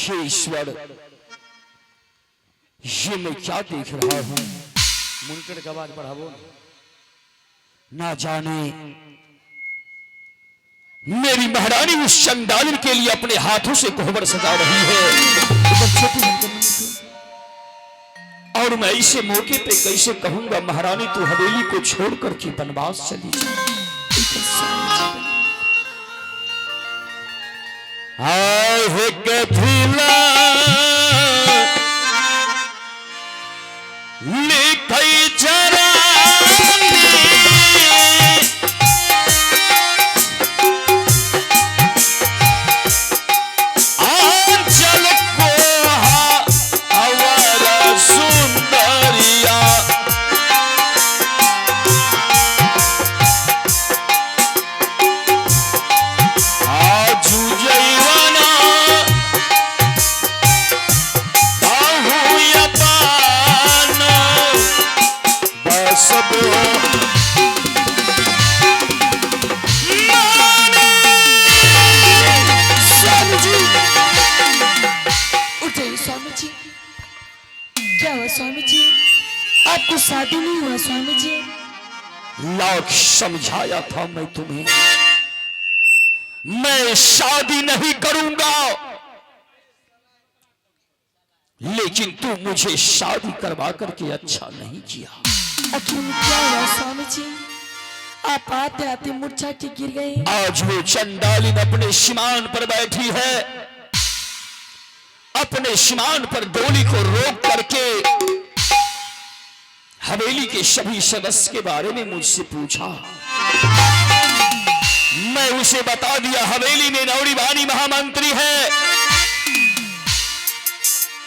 हे ईश्वर, ये मैं क्या देख रहा हूं? मुनकर का आवाज बढ़ावो ना जाने मेरी महारानी उस चंडालिन के लिए अपने हाथों से कोहबर सजा रही है, और मैं इसे मौके पे कैसे कहूंगा महारानी तू हवेली को छोड़कर के वनवास चली जा। आए है कथिला लिखई जरा आपको शादी नहीं हुआ स्वामी जी? लाख समझाया था मैं तुम्हें, मैं शादी नहीं करूंगा, लेकिन तू मुझे शादी करवा करके अच्छा नहीं किया। आखिर क्या हुआ स्वामी जी? आप आते आते मूर्छा के गिर गए। आज वो चंडालिन अपने शिमान पर बैठी है, अपने शिमान पर डोली को रोक करके हवेली के सभी सदस्य के बारे में मुझसे पूछा। मैं उसे बता दिया हवेली में नौड़ी बानी महामंत्री है,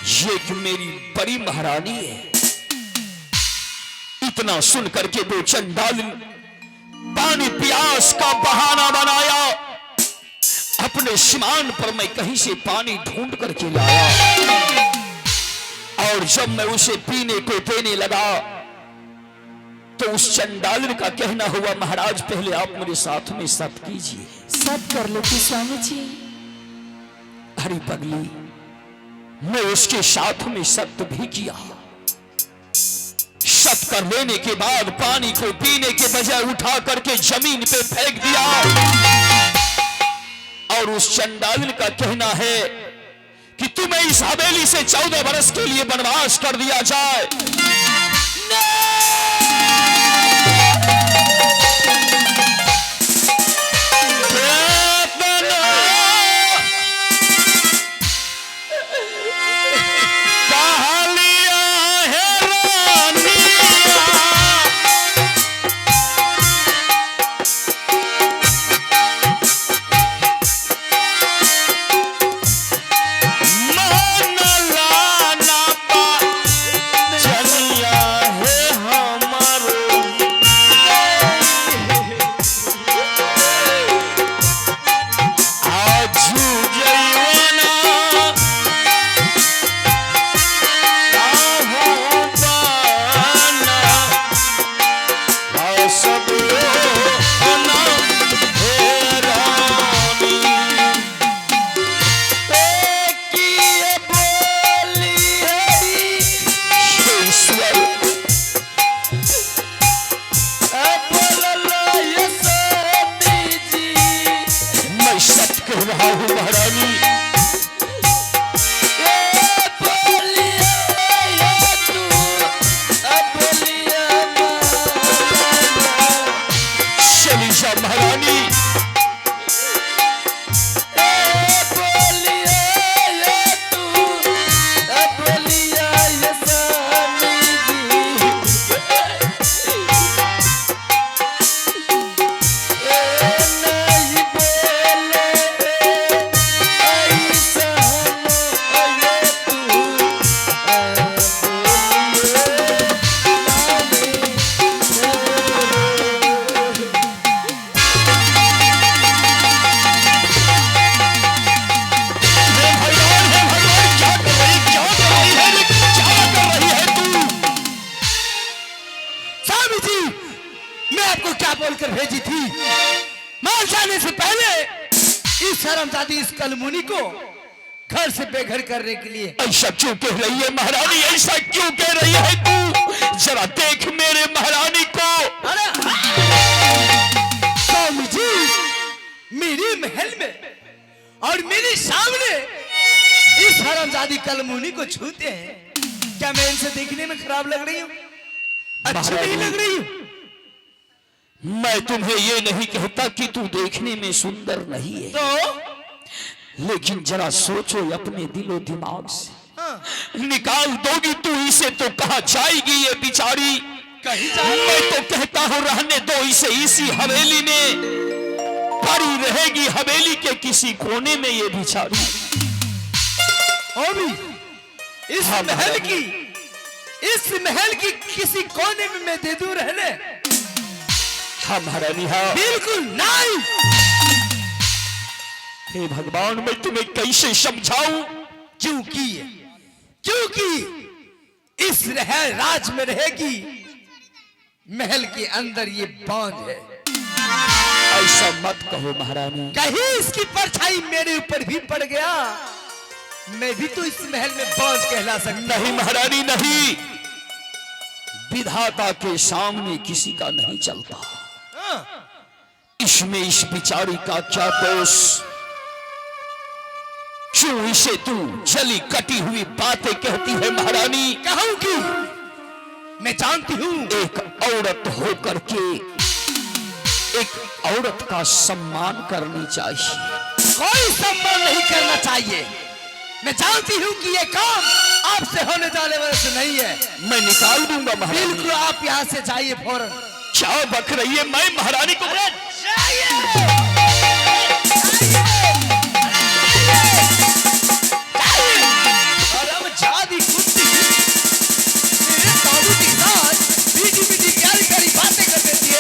ये कि मेरी बड़ी महारानी है। इतना सुन करके वो चंडालिन पानी प्यास का बहाना बनाया, अपने शिमान पर मैं कहीं से पानी ढूंढ करके लाया, और जब मैं उसे पीने को देने लगा तो उस चंडालिन का कहना हुआ महाराज पहले आप मेरे साथ में सत्य कीजिए। सत्य कर लेते स्वामी जी। हरी पगली, मैं उसके साथ में सत्य भी किया। सत्य कर लेने के बाद पानी को पीने के बजाय उठा करके जमीन पे फेंक दिया, और उस चंडालिन का कहना है कि तुम्हें इस हवेली से 14 बरस के लिए वनवास कर दिया जाए। बोलकर भेजी थी, मार जाने से पहले इस शर्मजादी इस कलमुनी को घर से बेघर करने के लिए। ऐसा क्यों कह रही है महारानी, ऐसा क्यों कह रही है तू? जरा देख मेरे महारानी को। अरे स्वामी जी, मेरे महल में और मेरे सामने इस हरामजादी कलमुनी को छूते हैं, क्या मैं इनसे देखने में खराब लग रही हूँ? अच्छी नहीं लग रही हूँ? मैं तुम्हें ये नहीं कहता कि तू देखने में सुंदर नहीं है, तो लेकिन जरा सोचो अपने दिलो दिमाग से। हाँ, निकाल दोगी तू इसे तो कहाँ जाएगी ये बिचारी? कहीं जाए। मैं तो कहता हूँ रहने दो इसे इसी हवेली में, पड़ी रहेगी हवेली के किसी कोने में ये बिचारी। अभी इस हाँ, महल की किसी कोने में मैं दे दूं रहने? हाँ महारानी, हाँ। बिल्कुल नहीं। हे भगवान, मैं तुम्हें कैसे समझाऊं? क्योंकि इस राज में रहेगी, महल के अंदर ये बांझ है। ऐसा मत कहो महारानी। कहीं इसकी परछाई मेरे ऊपर भी पड़ गया, मैं भी तो इस महल में बांझ कहला सकता। नहीं महारानी नहीं, विधाता के सामने किसी का नहीं चलता। इसमें इस बिचारी का क्या दोष? क्यों इसे तू जली कटी हुई बातें कहती है महारानी? कहूंगी, मैं जानती हूँ एक औरत होकर के एक औरत का सम्मान करनी चाहिए। कोई सम्मान नहीं करना चाहिए। मैं जानती हूँ कि ये काम आपसे होने जाने वाले से नहीं है। मैं निकाल दूंगा महारानी। बिल्कुल, आप यहाँ से जाइए फौरन। क्या बक रही है? मैं महारानी को जादी कुत्ती मेरे बाबू के साथ मीठी मीठी प्यारी प्यारी बातें कर देती है।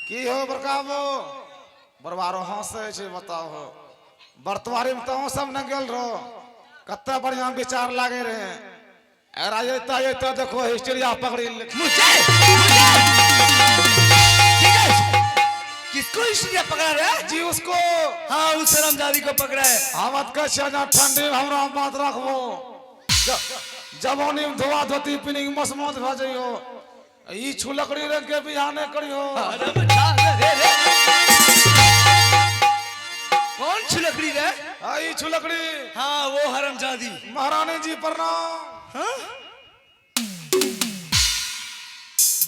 की हो बरकाबो बरबारो हंसे छे बताओ हो बर्तवारी में तो सब न गेल रहो कत्ते बढ़िया विचार लागे रहे अगर आये तो देखो हिस्ट्रिया पकड़ी किसको हिस्ट्रिया पकड़ा रहे जी उसको हाँ उस हरामजादी को पकड़ा है हम ठंडी में हमरा बात रखबो जवानी में धोआ धोती पीनी मसमत भ जइयो ई छुलकड़ी रंग के बिहाने करियो कौन छुलकड़ी रे आई छुलकड़ी हाँ वो हरामजादी महारानी जी प्रणाम हाँ?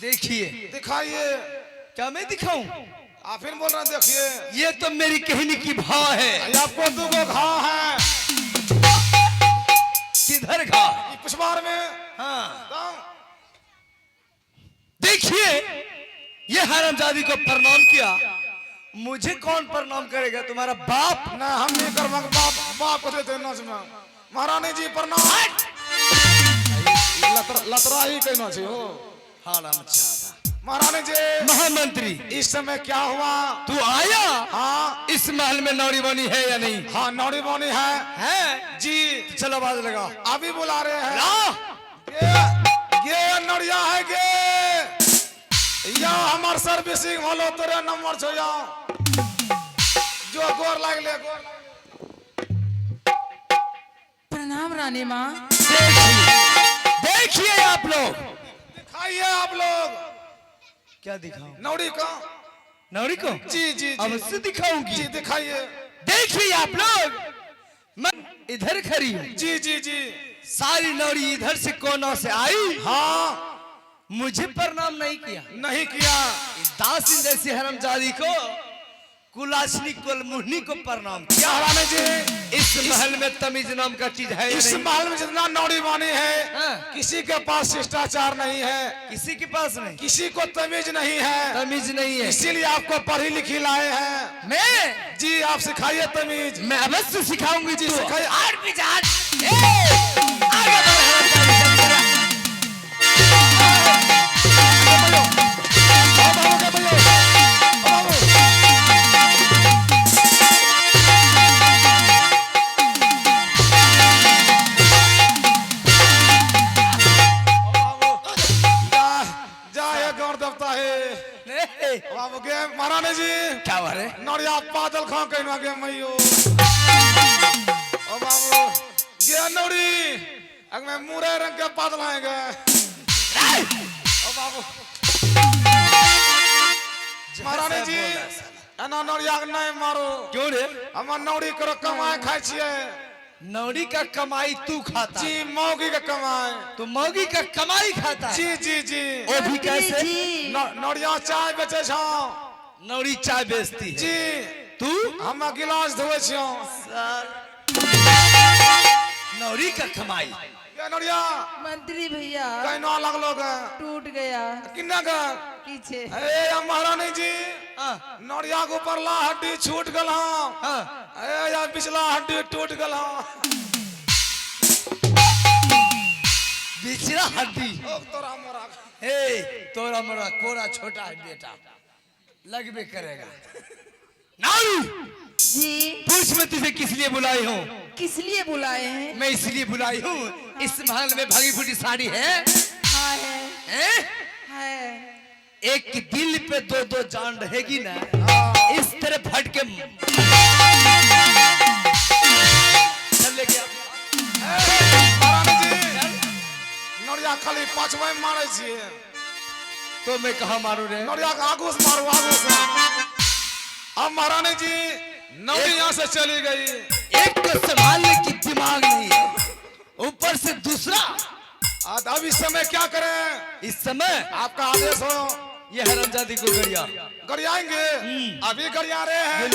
देखिए दिखाइए क्या मैं दिखाऊं आप फिर बोल रहे हैं, देखिए ये तो मेरी कहने की भाव है। ये आपको दो घाव है। किधर घाव? ये पिछवाड़ में। हाँ तो देखिए, ये हरामजादी को प्रणाम किया, मुझे कौन प्रणाम करेगा? तुम्हारा बाप। ना हम नहीं कर बाप को देते नाच में। महारानी जी प्रणाम। लतरा ही कहना चाहिए हो। हरामजादा। महारानी जी महामंत्री, इस समय क्या हुआ? तू आया? हाँ इस महल में नौरी बनी है या नहीं? हाँ नौड़ी बोनी है जी। चलो आवाज लगा। अभी बुला रहे हैं। ला। ये नौड़िया है गे। या हमार सर्विसिंग होलो तेरे नंबर छो या जो गोर लाग ले गोर। प्रणाम रानी माँ। देखिए आप लोग। दिखाइए आप लोग। क्या दिखाऊं? नौड़ी का। नौरी को? जी जी जी अवश्य दिखाऊंगी। जी दिखाइए। देखिए आप लोग, मैं इधर खड़ी हूँ, जी जी जी सारी नौरी इधर से कोना से आई, हाँ मुझे प्रणाम नहीं किया। नहीं किया। दासी जैसी हरामजादी को, कुलाशनी कुलमुहनी को प्रणाम किया। महारानी जी इस महल में तमीज नाम का चीज है या इस नहीं? महल में जितना नौड़ी बानी है हाँ। किसी के पास शिष्टाचार नहीं है, किसी के पास नहीं, किसी को तमीज नहीं है। तमीज नहीं है। इसीलिए आपको पढ़ी लिखी लाए हैं। मैं जी आप सिखाइए तमीज। मैं अवश्य सिखाऊंगी जी तो। सिखाइए। आगे बढ़ हरामजादी, बाबू के महारानी जी क्या हुआ रे? नौड़िया बादल खां कहना के मैयो। ओ बाबू गे नौड़ी अग में मुरे रंग के बादल आएंगे। ओ बाबू महारानी जी एना नौड़िया के नहीं मारो। क्यों रे? हम नौड़ी करो कमाए खाए छिए। नौरी का कमाई तू खाता? जी मौगी के कमाए। तो मौगी का कमाई खाता है? जी जी जी वो भी कैसे? नौड़िया चाय बेचे छो। नौरी चाय बेचती है। जी तू हम गिलास धोए छियो। नौरी का कमाई। ये नौड़िया मंत्री भैया कहना लगलो गे टूट गया किन्ना गे। पीछे। ए महारानी जी हाँ, नौड़िया को परला हड्डी छूट गल। हाँ। ए या पिछला हड्डी टूट गल। बिचरा हड्डी। ओ तोरा मोरा हे तोरा मोरा कोरा छोटा है बेटा, लगबे करेगा। नारू, जी पूछ मैं तुझे किस लिए बुलाई हूँ? किस लिए बुलाए हैं? मैं इसलिए बुलाई हूँ, इस महल में भगी फूटी साड़ी है? हाँ है। हैं? है। एक की दिल पे दो दो जान रहेगी ना, इस तरह फट के चल ले गया। महारानी जी नौड़िया खाली पांचवा में मारे छिए। तो मैं कहाँ मारू रे? नौड़िया के आगू से मारो आगू से। अब महारानी जी नौड़ी यहाँ से चली गई। एक तो संभालने की दिमाग नहीं है, ऊपर से दूसरा। अब इस समय क्या करें? इस समय आपका आदेश हो। ये हरामजादी को गरिया गरियाएंगे। अभी गरिया रहे हैं।